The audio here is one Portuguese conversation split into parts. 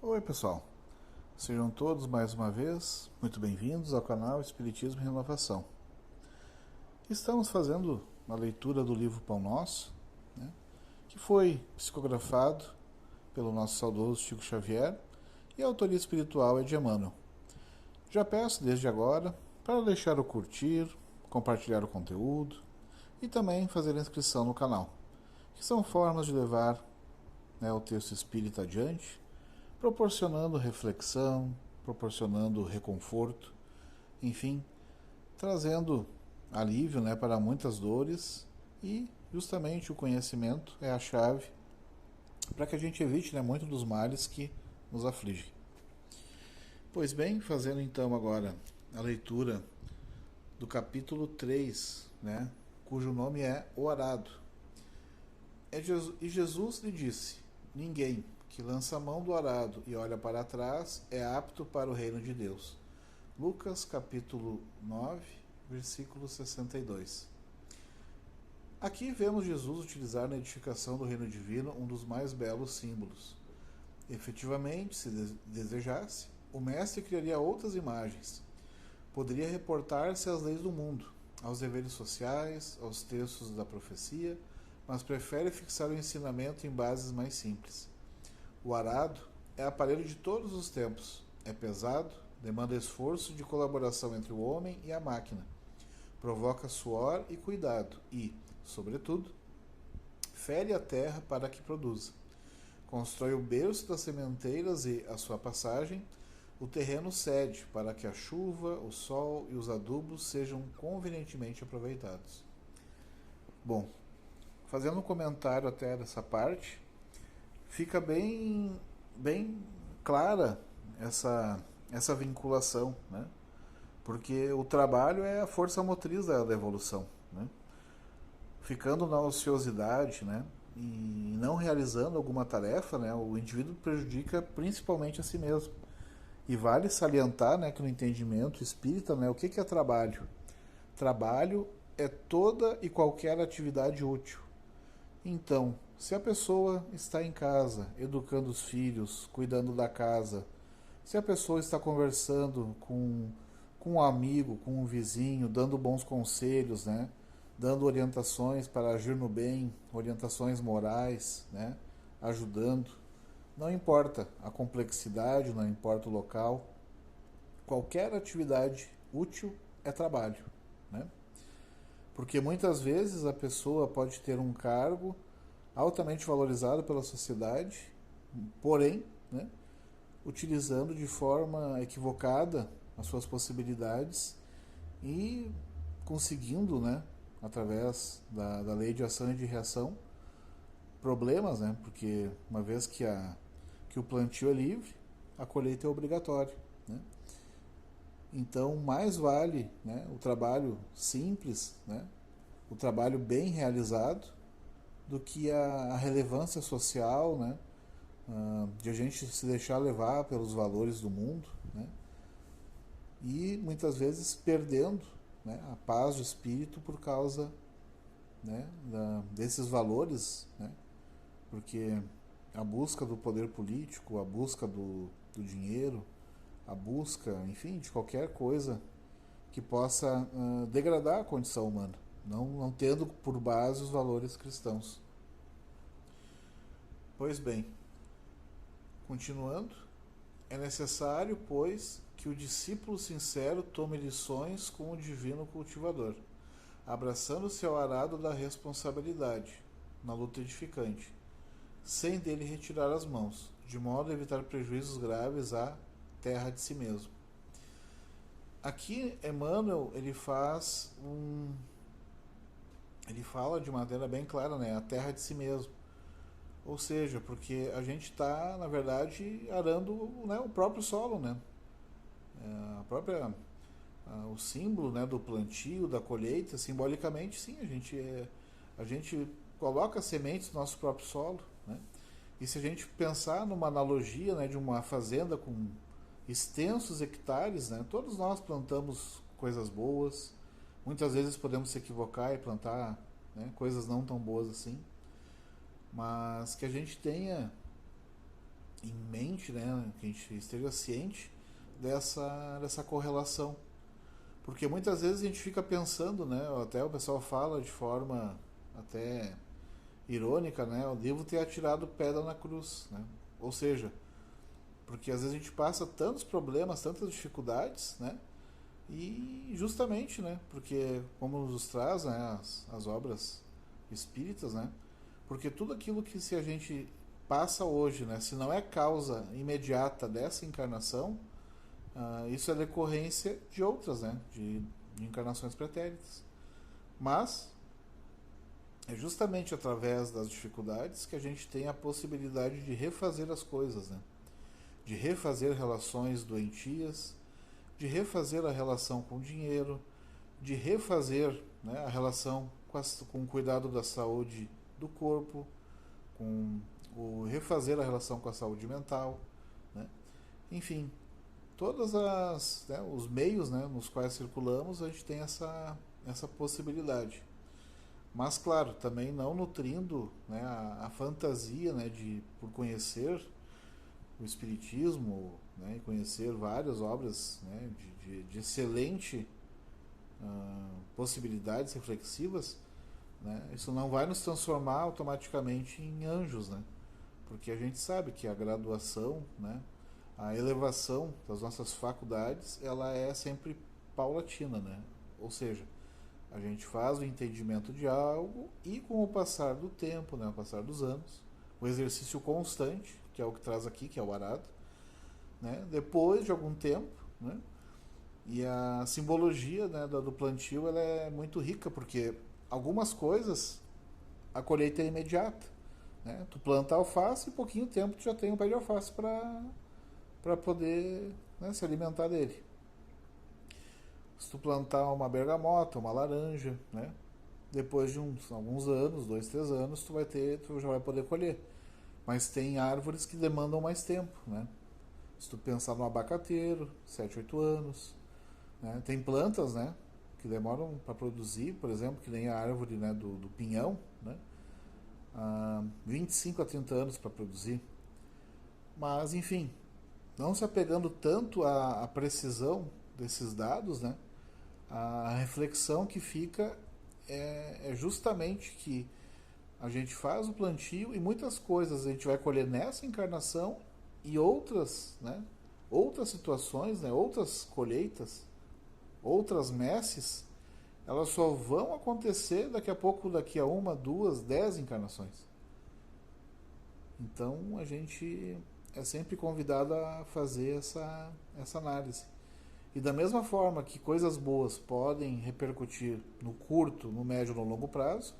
Oi pessoal, sejam todos mais uma vez muito bem-vindos ao canal Espiritismo e Renovação. Estamos fazendo uma leitura do livro Pão Nosso, que foi psicografado pelo nosso saudoso Chico Xavier e a autoria espiritual é de Emmanuel. Já peço desde agora para deixar o curtir, compartilhar o conteúdo e também fazer a inscrição no canal, que são formas de levar o texto espírita adiante, proporcionando reflexão, proporcionando reconforto, enfim, trazendo alívio para muitas dores e justamente o conhecimento é a chave para que a gente evite muito dos males que nos afligem. Pois bem, fazendo então agora a leitura do capítulo 3, cujo nome é O Arado. E Jesus lhe disse: ninguém que lança a mão do arado e olha para trás é apto para o reino de Deus. Lucas capítulo 9, versículo 62. Aqui vemos Jesus utilizar na edificação do reino divino um dos mais belos símbolos. Efetivamente, se desejasse, o mestre criaria outras imagens. Poderia reportar-se às leis do mundo, aos deveres sociais, aos textos da profecia, mas prefere fixar o ensinamento em bases mais simples. O arado é aparelho de todos os tempos. É pesado, demanda esforço de colaboração entre o homem e a máquina. Provoca suor e cuidado e, sobretudo, fere a terra para que produza. Constrói o berço das sementeiras e, à sua passagem, o terreno cede para que a chuva, o sol e os adubos sejam convenientemente aproveitados. Bom, fazendo um comentário até dessa parte, fica bem clara essa vinculação, porque o trabalho é a força motriz da evolução. Ficando na ociosidade e não realizando alguma tarefa, o indivíduo prejudica principalmente a si mesmo. E vale salientar que no entendimento espírita, o que é trabalho? Trabalho é toda e qualquer atividade útil. Então, se a pessoa está em casa, educando os filhos, cuidando da casa, se a pessoa está conversando com um amigo, com um vizinho, dando bons conselhos, dando orientações para agir no bem, orientações morais, ajudando, não importa a complexidade, não importa o local, qualquer atividade útil é trabalho, Porque muitas vezes a pessoa pode ter um cargo altamente valorizado pela sociedade, porém, utilizando de forma equivocada as suas possibilidades e conseguindo, através da lei de ação e de reação, problemas, porque uma vez que o plantio é livre, a colheita é obrigatória. Então, mais vale o trabalho simples, o trabalho bem realizado, do que a relevância social, de a gente se deixar levar pelos valores do mundo, e muitas vezes perdendo a paz de espírito por causa desses valores, porque a busca do poder político, a busca do dinheiro, a busca, enfim, de qualquer coisa que possa degradar a condição humana, não tendo por base os valores cristãos. Pois bem, continuando, é necessário, pois, que o discípulo sincero tome lições com o divino cultivador, abraçando-se ao arado da responsabilidade, na luta edificante, sem dele retirar as mãos, de modo a evitar prejuízos graves à terra de si mesmo. Aqui, Emmanuel, ele fala de maneira bem clara, a terra de si mesmo. Ou seja, porque a gente está, na verdade, arando o próprio solo, o símbolo do plantio, da colheita, simbolicamente, sim, a gente coloca sementes no nosso próprio solo. E se a gente pensar numa analogia de uma fazenda com extensos hectares, todos nós plantamos coisas boas, muitas vezes podemos se equivocar e plantar coisas não tão boas assim, mas que a gente tenha em mente, né, que a gente esteja ciente dessa correlação. Porque muitas vezes a gente fica pensando, né, até o pessoal fala de forma até irônica, né, eu devo ter atirado pedra na cruz, né? Ou seja, porque às vezes a gente passa tantos problemas, tantas dificuldades, né? E justamente, né, porque como nos traz, né, as obras espíritas, né? Porque tudo aquilo que se a gente passa hoje, né, se não é causa imediata dessa encarnação, isso é decorrência de outras, né, de encarnações pretéritas. Mas é justamente através das dificuldades que a gente tem a possibilidade de refazer as coisas, né? De refazer relações doentias, de refazer a relação com o dinheiro, de refazer, né, a relação com o cuidado da saúde do corpo, com o refazer a relação com a saúde mental, né? Enfim, todas as, né, os meios, né, nos quais circulamos, a gente tem essa possibilidade. Mas claro, também não nutrindo, né, a fantasia, né, de por conhecer o espiritismo, né, e conhecer várias obras, né, de excelente possibilidades reflexivas, né, isso não vai nos transformar automaticamente em anjos, né? Porque a gente sabe que a graduação, né, a elevação das nossas faculdades, ela é sempre paulatina, né? Ou seja, a gente faz o entendimento de algo e com o passar do tempo, né, o passar dos anos, o exercício constante, que é o que traz aqui, que é o arado, né, depois de algum tempo, né, e a simbologia, né, do plantio ela é muito rica, porque algumas coisas a colheita é imediata. Né? Tu planta alface e pouquinho tempo tu já tem um pé de alface para poder, né, se alimentar dele. Se tu plantar uma bergamota, uma laranja, né, depois de alguns anos, 2, 3 anos, tu já vai poder colher. Mas tem árvores que demandam mais tempo, né? Se tu pensar no abacateiro, 7, 8 anos, né? Tem plantas, né, que demoram para produzir, por exemplo, que nem a árvore, né, do pinhão, né? 25 a 30 anos para produzir. Mas, enfim, não se apegando tanto à precisão desses dados, né? A reflexão que fica é justamente que a gente faz o plantio e muitas coisas a gente vai colher nessa encarnação e outras, né? Outras situações, né? Outras colheitas, outras messes, elas só vão acontecer daqui a pouco, daqui a 1, 2, 10 encarnações. Então a gente é sempre convidado a fazer essa análise. E da mesma forma que coisas boas podem repercutir no curto, no médio e no longo prazo,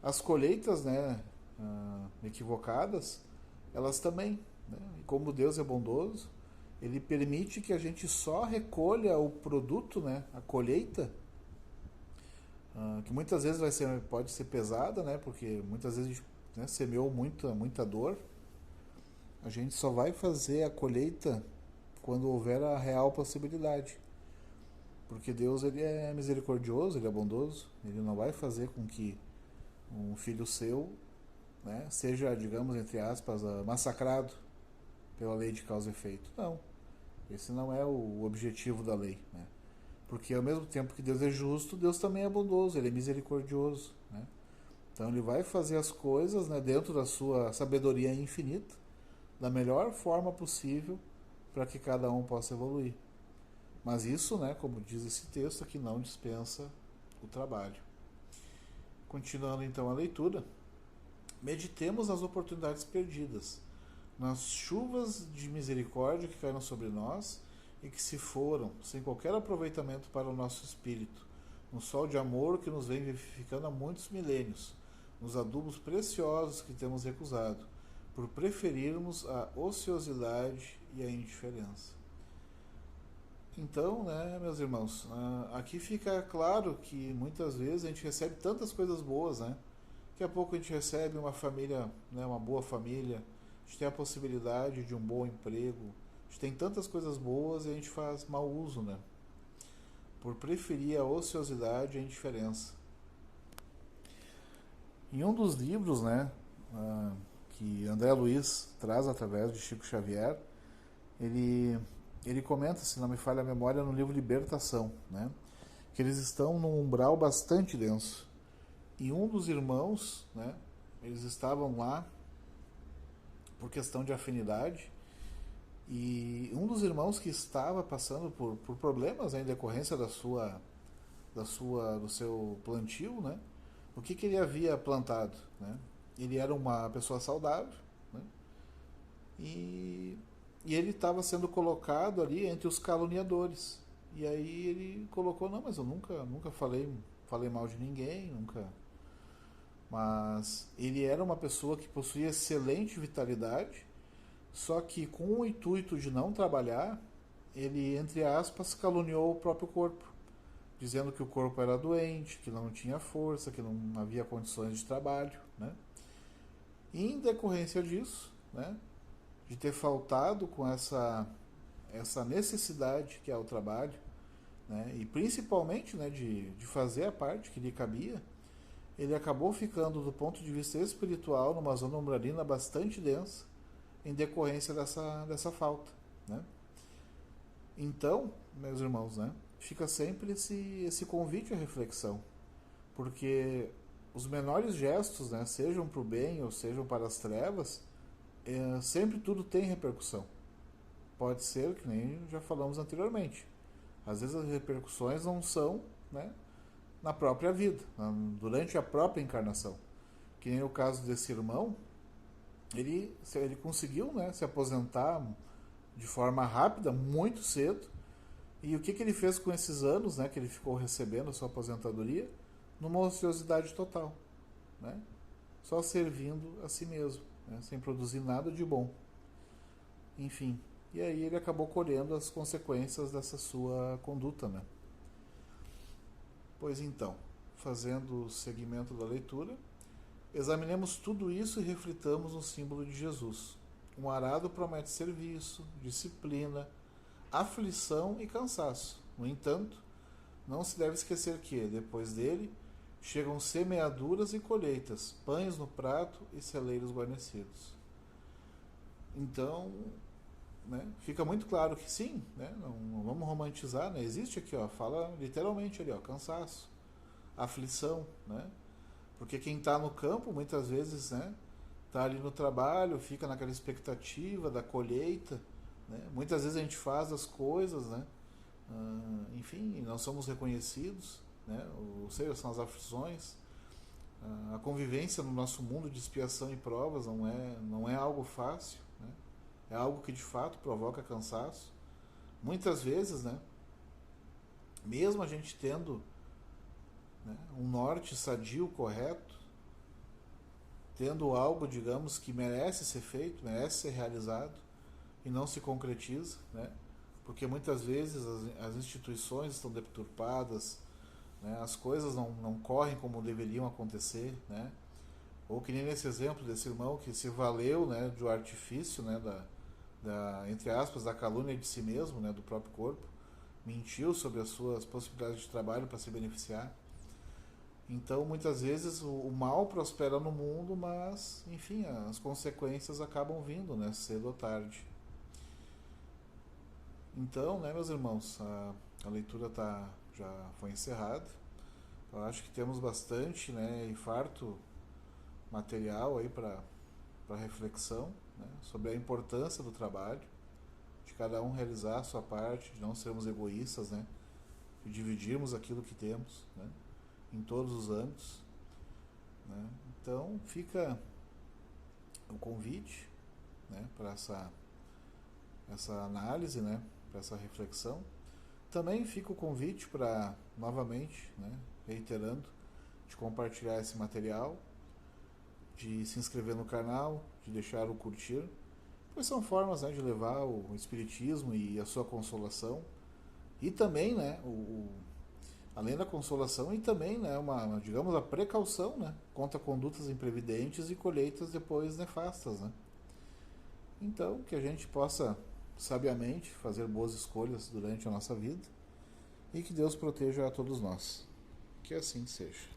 as colheitas, né, equivocadas, elas também. Né? E como Deus é bondoso, Ele permite que a gente só recolha o produto, né, a colheita, que muitas vezes pode ser pesada, né, porque muitas vezes a gente, né, semeou muita dor. A gente só vai fazer a colheita quando houver a real possibilidade. Porque Deus, ele é misericordioso, ele é bondoso, ele não vai fazer com que um filho seu, né, seja, digamos, entre aspas, massacrado pela lei de causa e efeito. Não, esse não é o objetivo da lei, né? Porque ao mesmo tempo que Deus é justo, Deus também é bondoso, ele é misericordioso, né? Então ele vai fazer as coisas, né, dentro da sua sabedoria infinita, da melhor forma possível, para que cada um possa evoluir. Mas isso, né, como diz esse texto aqui, não dispensa o trabalho. Continuando então a leitura, meditemos nas oportunidades perdidas, nas chuvas de misericórdia que caíram sobre nós e que se foram, sem qualquer aproveitamento para o nosso espírito, no sol de amor que nos vem vivificando há muitos milênios, nos adubos preciosos que temos recusado, por preferirmos a ociosidade e a indiferença. Então, né, meus irmãos, aqui fica claro que muitas vezes a gente recebe tantas coisas boas, né? Daqui a pouco a gente recebe uma família, né, uma boa família, a gente tem a possibilidade de um bom emprego, a gente tem tantas coisas boas e a gente faz mau uso, né? Por preferir a ociosidade e a indiferença. Em um dos livros, né, que André Luiz traz através de Chico Xavier, ele comenta, se não me falha a memória, no livro Libertação, né? Que eles estão num umbral bastante denso. E um dos irmãos, né, eles estavam lá por questão de afinidade, e um dos irmãos que estava passando por problemas, né, em decorrência do seu plantio, né, o que ele havia plantado, né? Ele era uma pessoa saudável, né, e, e ele estava sendo colocado ali entre os caluniadores. E aí ele colocou, não, mas eu nunca falei mal de ninguém, nunca. Mas ele era uma pessoa que possuía excelente vitalidade, só que com o intuito de não trabalhar, ele, entre aspas, caluniou o próprio corpo, dizendo que o corpo era doente, que não tinha força, que não havia condições de trabalho, né? E em decorrência disso, né, de ter faltado com essa necessidade que é o trabalho, né, e principalmente, né, de fazer a parte que lhe cabia, ele acabou ficando, do ponto de vista espiritual, numa zona umbralina bastante densa, em decorrência dessa falta, né? Então, meus irmãos, né, fica sempre esse convite à reflexão, porque os menores gestos, né, sejam para o bem ou sejam para as trevas, sempre tudo tem repercussão. Pode ser, que nem já falamos anteriormente, às vezes as repercussões não são, né, na própria vida, durante a própria encarnação. Que nem o caso desse irmão, ele conseguiu, né, se aposentar de forma rápida, muito cedo. E o que ele fez com esses anos, né, que ele ficou recebendo a sua aposentadoria? Numa ociosidade total, né? Só servindo a si mesmo, né, sem produzir nada de bom. Enfim, e aí ele acabou colhendo as consequências dessa sua conduta, né? Pois então, fazendo o seguimento da leitura, examinemos tudo isso e reflitamos no símbolo de Jesus. Um arado promete serviço, disciplina, aflição e cansaço. No entanto, não se deve esquecer que, depois dele, chegam semeaduras e colheitas, pães no prato e celeiros guarnecidos. Então, né, fica muito claro que sim, né, não vamos romantizar, né, existe aqui, ó, fala literalmente ali, ó, cansaço, aflição, né, porque quem está no campo muitas vezes, né, está ali no trabalho, fica naquela expectativa da colheita, né, muitas vezes a gente faz as coisas, né, enfim, não somos reconhecidos, né, ou seja, são as aflições, a convivência no nosso mundo de expiação e provas não é algo fácil, né, é algo que de fato provoca cansaço. Muitas vezes, né, mesmo a gente tendo, né, um norte sadio, correto, tendo algo, digamos, que merece ser feito, merece ser realizado e não se concretiza, né, porque muitas vezes as instituições estão deturpadas, né, as coisas não correm como deveriam acontecer, né, ou que nem nesse exemplo desse irmão que se valeu, né, do artifício, né, entre aspas, da calúnia de si mesmo, né, do próprio corpo, mentiu sobre as suas possibilidades de trabalho para se beneficiar. Então, muitas vezes o mal prospera no mundo, mas, enfim, as consequências acabam vindo, né, cedo ou tarde. Então, né, meus irmãos, a leitura já foi encerrada. Eu acho que temos bastante, né, e farto material aí para reflexão, né, sobre a importância do trabalho, de cada um realizar a sua parte, de não sermos egoístas, né, de dividirmos aquilo que temos, né, em todos os âmbitos, né. Então fica o convite, né, para essa análise, né, para essa reflexão. Também fica o convite para, novamente, né, reiterando, de compartilhar esse material, de se inscrever no canal, de deixar o curtir, pois são formas, né, de levar o Espiritismo e a sua consolação, e também, né, além da consolação, e também, né, digamos, a precaução, né, contra condutas imprevidentes e colheitas depois nefastas, né. Então, que a gente possa sabiamente fazer boas escolhas durante a nossa vida e que Deus proteja a todos nós. Que assim seja.